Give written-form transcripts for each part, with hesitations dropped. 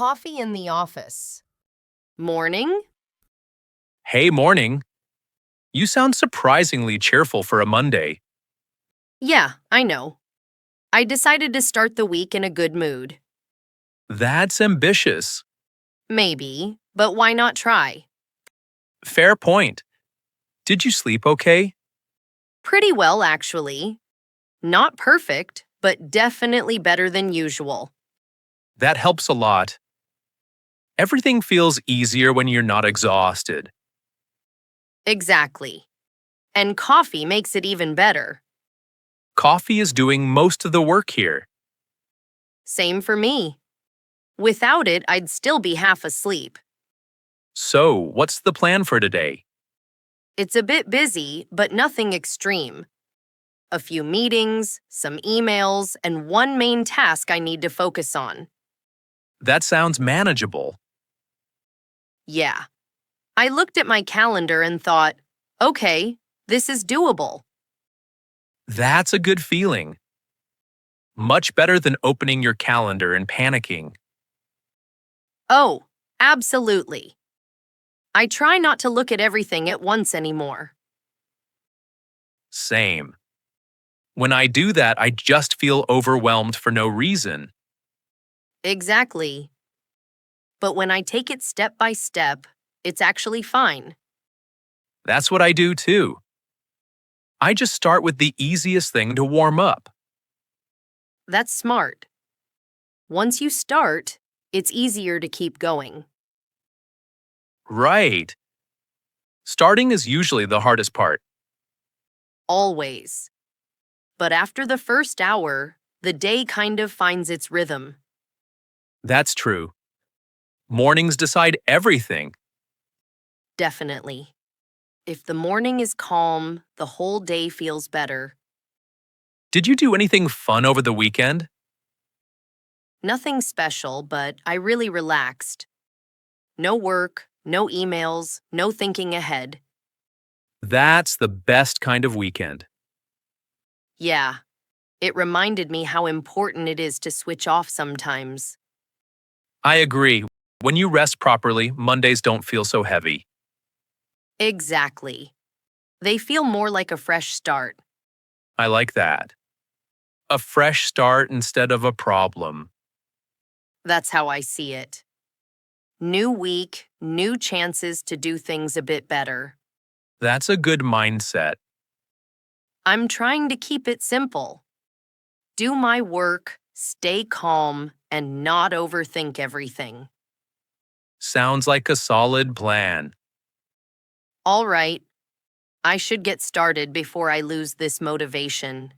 coffee in the office. Morning? Hey, morning. You sound surprisingly cheerful for a Monday. Yeah, I know. I decided to start the week in a good mood. That's ambitious. Maybe, but why not try? Fair point. Did you sleep okay? Pretty well, actually. Not perfect, but definitely better than usual. That helps a lot. Everything feels easier when you're not exhausted. Exactly. And coffee makes it even better. Coffee is doing most of the work here. Same for me. Without it, I'd still be half asleep. So, what's the plan for today? It's a bit busy, but nothing extreme. A few meetings, some emails, and one main task I need to focus on. That sounds manageable. Yeah. I looked at my calendar and thought, okay, this is doable. That's a good feeling. Much better than opening your calendar and panicking. Oh, absolutely. I try not to look at everything at once anymore. Same. When I do that, I just feel overwhelmed for no reason. Exactly. But when I take it step by step, it's actually fine. That's what I do too. I just start with the easiest thing to warm up. That's smart. Once you start, it's easier to keep going. Right. Starting is usually the hardest part. Always. But after the first hour, the day kind of finds its rhythm. That's true. Mornings decide everything. Definitely. If the morning is calm, the whole day feels better. Did you do anything fun over the weekend? Nothing special, but I really relaxed. No work, no emails, no thinking ahead. That's the best kind of weekend. Yeah, it reminded me how important it is to switch off sometimes. I agree. When you rest properly, Mondays don't feel so heavy. Exactly. They feel more like a fresh start. I like that. A fresh start instead of a problem. That's how I see it. New week, new chances to do things a bit better. That's a good mindset. I'm trying to keep it simple. Do my work, stay calm, and not overthink everything. Sounds like a solid plan. All right, I should get started before I lose this motivation.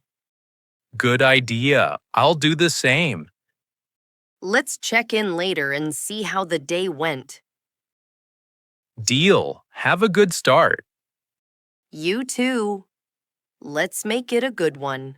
Good idea. I'll do the same. Let's check in later and see how the day went. Deal. Have a good start. You too. Let's make it a good one.